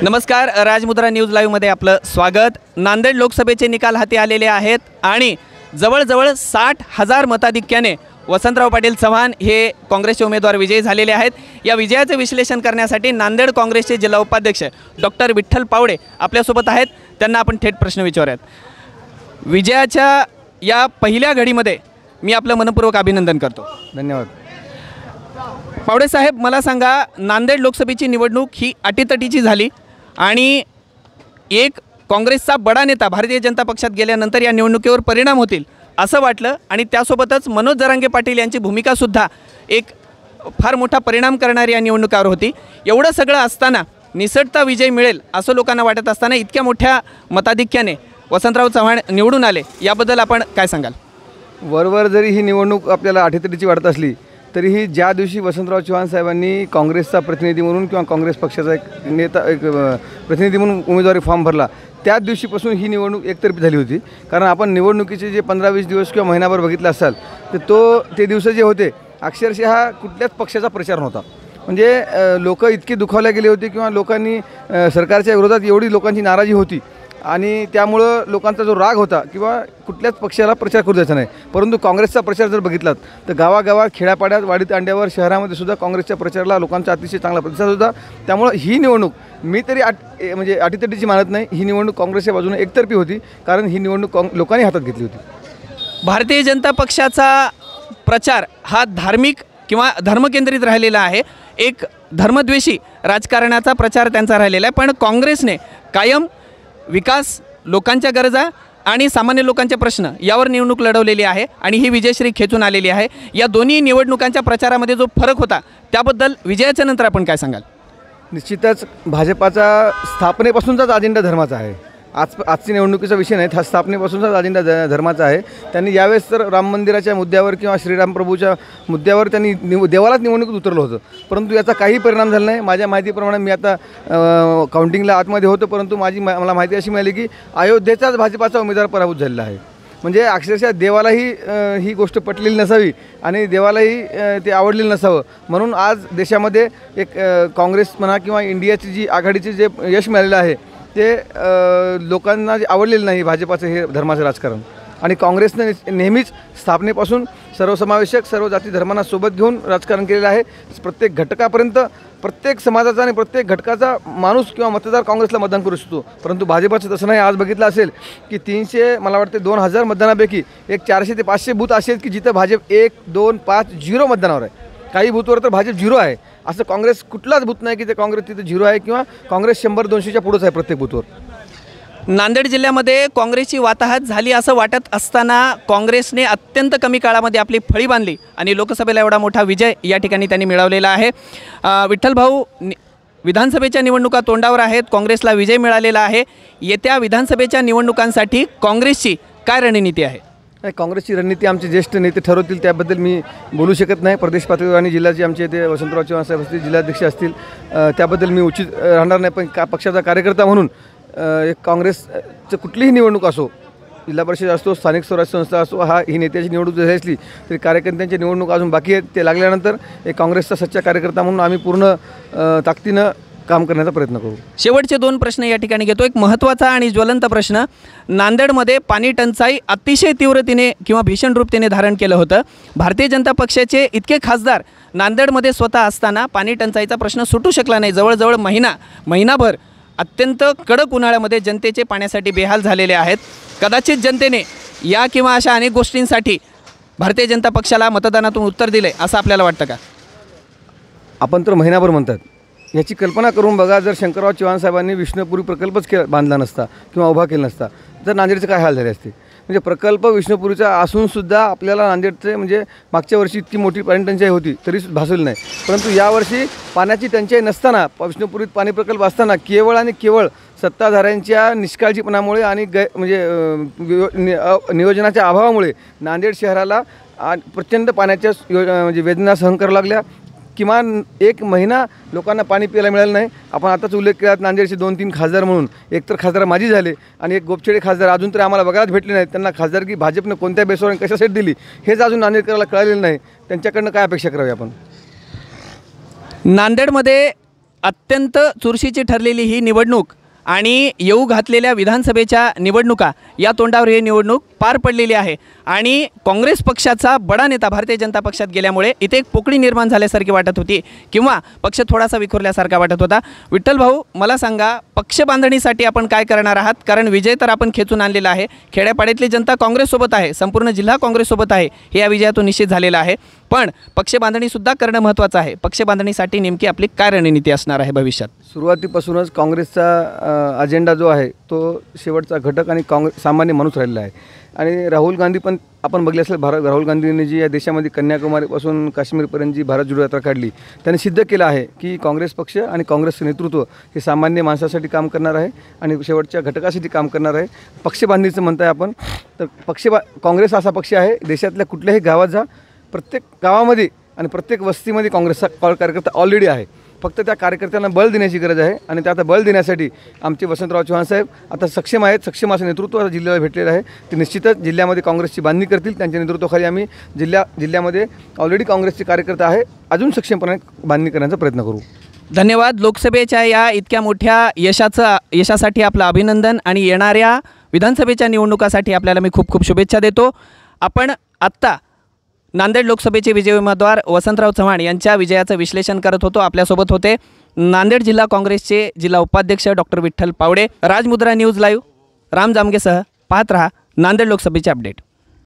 नमस्कार, राजमुद्रा न्यूज लाईव्हमध्ये आपलं स्वागत। नांदेड लोकसभेचे निकाल हाती आलेले आहेत आणि जवळजवळ 60,000 मताधिक्याने वसंतराव पाटील चव्हाण हे काँग्रेसचे उमेदवार विजयी झालेले आहेत। या विजयाचे विश्लेषण करण्यासाठी नांदेड काँग्रेसचे जिल्हा उपाध्यक्ष डॉक्टर विठ्ठल पावडे आपल्यासोबत आहेत। त्यांना आपण थेट प्रश्न विचारूयात। विजयाच्या या पहिल्या घडीमध्ये मी आपलं मनपूर्वक अभिनंदन करतो। धन्यवाद। पावडे साहेब, मला सांगा, नांदेड लोकसभेची निवडणूक ही अटीतटीची झाली आणि एक काँग्रेसचा बडा नेता भारतीय जनता पक्षात गेल्यानंतर या निवडणुकीवर परिणाम होतील असं वाटलं आणि त्यासोबतच मनोज जरांगे पाटील यांची भूमिकासुद्धा एक फार मोठा परिणाम करणारी या निवडणुकीवर होती। एवढं सगळं असताना निसटता विजय मिळेल असं लोकांना वाटत असताना इतक्या मोठ्या मताधिक्याने वसंतराव चव्हाण निवडून आले, याबद्दल आपण काय सांगाल? वरवर जरी ही निवडणूक आपल्याला अटीतटीची वाटत असली तरीही ज्या दिवशी वसंतराव चव्हाण साहेबांनी काँग्रेसचा प्रतिनिधी म्हणून किंवा काँग्रेस पक्षाचा एक प्रतिनिधी म्हणून उमेदवारी फॉर्म भरला त्याच दिवशीपासून ही निवडणूक एकतर्फी झाली होती। कारण आपण निवडणुकीचे जे 15-20 दिवस किंवा महिनाभर बघितलं असाल तर ते दिवस जे होते अक्षरशः कुठल्याच पक्षाचा प्रचार नव्हता। म्हणजे लोक इतके दुखावले गेले होते किंवा लोकांनी सरकारच्या विरोधात एवढी लोकांची नाराजी होती आणि त्यामुळं लोकांचा जो राग होता किंवा कुठल्याच पक्षाला प्रचार करू द्यायचा नाही। परंतु काँग्रेसचा प्रचार जर बघितलात तर गावागावात, खेड्यापाड्यात, वाडीत अंड्यावर, शहरामध्ये सुद्धा काँग्रेसच्या प्रचाराला लोकांचा अतिशय चांगला प्रतिसाद होता। त्यामुळं ही निवडणूक मी तरी म्हणजे अटीतटीची मानत नाही। ही निवडणूक काँग्रेसच्या बाजूने एकतर्फी होती, कारण ही निवडणूक लोकांनी हातात घेतली होती। भारतीय जनता पक्षाचा प्रचार हा धार्मिक किंवा धर्मकेंद्रित राहिलेला आहे। एक धर्मद्वेषी राजकारणाचा प्रचार त्यांचा राहिलेला आहे, पण काँग्रेसने कायम विकास, लोकांच्या गरजा आणि सामान्य लोकांचे प्रश्न यावर निवडणूक लढवलेली आहे आणि ही विजयश्री खेचून आलेली आहे। या दोन्ही निवडणुकांच्या प्रचारामध्ये जो फरक होता त्याबद्दल विजयाच्या नंतर आपण काय सांगाल? निश्चितच भाजपाचा स्थापनेपासूनचाच अजेंडा धर्माचा आहे। आजची निवडणुकीचा विषय नाही, हा स्थापनेपासूनचाच अजेंडा धर्माचा आहे। त्यांनी यावेळेस तर राम मंदिराच्या मुद्द्यावर किंवा श्रीराम प्रभूच्या मुद्द्यावर त्यांनी देवालाच निवडणुकीत उतरलं होतं, परंतु याचा काही परिणाम झाला नाही। माझ्या माहितीप्रमाणे मी आता काउंटिंगला आतमध्ये होतो, परंतु मला माहिती अशी मिळाली की अयोध्येचाच भाजपाचा उमेदवार पराभूत झालेला आहे। म्हणजे अक्षरशः देवालाही ही गोष्ट पटलेली नसावी आणि देवालाही ते आवडलेलं नसावं, म्हणून आज देशामध्ये एक काँग्रेस म्हणा किंवा इंडियाची जी आघाडीचे जे यश मिळालेलं आहे ते लोकांना जे आवडलेलं नाही भाजपाचं हे धर्माचं राजकारण। आणि काँग्रेसने नेहमीच स्थापनेपासून सर्वसमावेशक, सर्व जाती धर्मांना सोबत घेऊन राजकारण केलेलं आहे। प्रत्येक घटकापर्यंत, प्रत्येक समाजाचा आणि प्रत्येक घटकाचा माणूस किंवा मतदार काँग्रेसला मतदान करू शकतो, परंतु भाजपाचं तसं नाही। आज बघितलं असेल की 300 मला वाटते 2000 मतदानापैकी एक 400 ते 500 बूथ असे आहेत की जिथं भाजप 1, 2, 5, 0 मतदानावर आहे। काही बूथवर तर भाजप 0 आहे। असं काँग्रेस कुठलाच बूथ नाही की ते काँग्रेस तिथे 0 आहे किंवा काँग्रेस 100-200च्या पुढंच आहे प्रत्येक बूथवर। नांदेड जिल्ह्यामध्ये काँग्रेसची वाताहत झाली असं वाटत असताना काँग्रेसने अत्यंत कमी काळामध्ये आपली फळी बांधली आणि लोकसभेला एवढा मोठा विजय या ठिकाणी त्यांनी मिळवलेला आहे। विठ्ठल भाऊ, विधानसभेच्या निवडणुका तोंडावर आहेत, काँग्रेसला विजय मिळालेला आहे। येत्या विधानसभेच्या निवडणुकांसाठी काँग्रेसची काय रणनीती आहे? काँग्रेसची रणनीती आमचे ज्येष्ठ नेते ठरवतील, त्याबद्दल मी बोलू शकत नाही। प्रदेश पातळीवर आणि जिल्ह्याचे आमचे ते वसंतराव चव्हाण साहेब असतील, जिल्हाध्यक्ष असतील, त्याबद्दल मी उचित राहणार नाही। पण पक्षाचा कार्यकर्ता म्हणून एक काँग्रेसचं कुठलीही निवडणूक असो, जिल्हा परिषद असतो, स्थानिक स्वराज्य संस्था असो, ही नेत्याची निवडणूक जरी असली तरी कार्यकर्त्यांची निवडणूक अजून बाकी आहेत। ते लागल्यानंतर एक काँग्रेसचा सच्चा कार्यकर्ता म्हणून आम्ही पूर्ण ताकदीनं काम करण्याचा प्रयत्न करू। शेवटचे 2 प्रश्न या ठिकाणी घेतो। एक महत्त्वाचा आणि ज्वलंत प्रश्न, नांदेडमध्ये पाणी टंचाई अतिशय तीव्रतेने किंवा भीषण रूपतेने धारण केलं होतं। भारतीय जनता पक्षाचे इतके खासदार नांदेडमध्ये स्वतः असताना पाणी टंचाईचा प्रश्न सुटू शकला नाही। जवळजवळ महिनाभर अत्यंत कडक उन्हाळ्यामध्ये जनतेचे पाण्यासाठी बेहाल झालेले आहेत। कदाचित जनतेने या किंवा अशा अनेक गोष्टींसाठी भारतीय जनता पक्षाला मतदानातून उत्तर दिले असं आपल्याला वाटतं का? आपण तर महिनाभर म्हणतात, याची कल्पना करून बघा, जर शंकरराव चव्हाण साहेबांनी विष्णुपुरी प्रकल्पच बांधला नसता किंवा उभा केला नसता तर नांदेडचे काय हाल झाले असते। म्हणजे प्रकल्प विष्णुपुरीचा असूनसुद्धा आपल्याला नांदेडचे म्हणजे मागच्या वर्षी इतकी मोठी पाणी टंचाई होती तरी भासवली नाही, परंतु यावर्षी पाण्याची टंचाई नसताना, विष्णुपुरीत पाणी प्रकल्प असताना केवळ आणि केवळ सत्ताधाऱ्यांच्या निष्काळजीपणामुळे आणि नियोजनाच्या अभावामुळे नांदेड शहराला प्रचंड पाण्याच्या म्हणजे वेदना सहन कराव्या लागल्या। किमान 1 महिना लोकांना पाणी प्यायला मिळालं नाही। आपण आताच उल्लेख केला नांदेडचे 2-3 खासदार म्हणून, एक तर खासदार माझी झाले आणि एक गोपछेडे खासदार अजून तरी आम्हाला बघायला भेटले नाहीत। त्यांना खासदारकी भाजपने कोणत्या बेसवर कशासाठी दिली हेच अजून नांदेडकराला कळलेलं नाही। त्यांच्याकडनं काय अपेक्षा करावी आपण? नांदेडमध्ये अत्यंत चुरशीची ठरलेली ही निवडणूक आणि येऊ घातलेल्या विधानसभेच्या निवडणुका या तोंडावर ही निवडणूक पार पडलेली आहे आणि काँग्रेस पक्षाचा बडा नेता भारतीय जनता पक्षात गेल्यामुळे इथे एक पोकळी निर्माण झाल्यासारखी वाटत होती किंवा पक्ष थोडासा विखुरल्यासारखा वाटत होता. विठ्ठल भाऊ, मला सांगा, पक्ष बांधणीसाठी आपण काय करणार आहात? कारण विजय तर आपण खेचून आणलेला आहे. खेड्यापाड्यातली जनता काँग्रेससोबत आहे, संपूर्ण जिल्हा काँग्रेससोबत आहे, हे या विजयातून निश्चित झालेला आहे. पण पक्ष बांधणीसुद्धा करणं महत्त्वाचं आहे. पक्ष बांधणीसाठी नेमकी आपली काय रणनीती असणार आहे भविष्यात? सुरुवातीपासूनच काँग्रेसचा अजेंडा जो आहे तो शेवटचा घटक आणि सामान्य माणूस राहिलेला आहे. आणि राहुल गांधी पण आपण बघले असेल, राहुल गांधींनी जी या देशामध्ये कन्याकुमारीपासून काश्मीरपर्यंत जी भारत जोडो यात्रा काढली, त्यांनी सिद्ध केलं आहे की काँग्रेस पक्ष आणि काँग्रेसचं नेतृत्व हे सामान्य माणसासाठी काम करणार आहे आणि शेवटच्या घटकासाठी काम करणार आहे. पक्षबांधणीचं म्हणताय आपण, तर काँग्रेस असा पक्ष आहे, देशातल्या कुठल्याही गावात जा, प्रत्येक गावामध्ये आणि प्रत्येक वस्तीमध्ये काँग्रेसचा कार्यकर्ता ऑलरेडी आहे. फक्त त्या कार्यकर्त्यांना बळ देण्याची गरज आहे आणि त्या आता बळ देण्यासाठी आमचे वसंतराव चव्हाण साहेब आता सक्षम आहेत. सक्षम असं नेतृत्व आता जिल्ह्याला भेटलेलं आहे. ते निश्चितच जिल्ह्यामध्ये काँग्रेसची बांधणी करतील. त्यांच्या नेतृत्वाखाली आम्ही जिल्ह्यामध्ये ऑलरेडी काँग्रेसचे कार्यकर्ते आहे, अजून सक्षमपणे बांधणी करण्याचा प्रयत्न करू. धन्यवाद. लोकसभेच्या या इतक्या मोठ्या यशासाठी आपलं अभिनंदन आणि येणाऱ्या विधानसभेच्या निवडणुकासाठी आपल्याला मी खूप खूप शुभेच्छा देतो. आपण आत्ता नांदेड लोकसभेचे विजयी उमेदवार वसंतराव चव्हाण यांच्या विजयाचं विश्लेषण करत होतो. आपल्यासोबत होते नांदेड जिल्हा काँग्रेसचे जिल्हा उपाध्यक्ष doctor Vitthal Pawde. Rajmudra news live Ram जामगेसह पाहत रहा नांदेड लोकसभेचे अपडेट.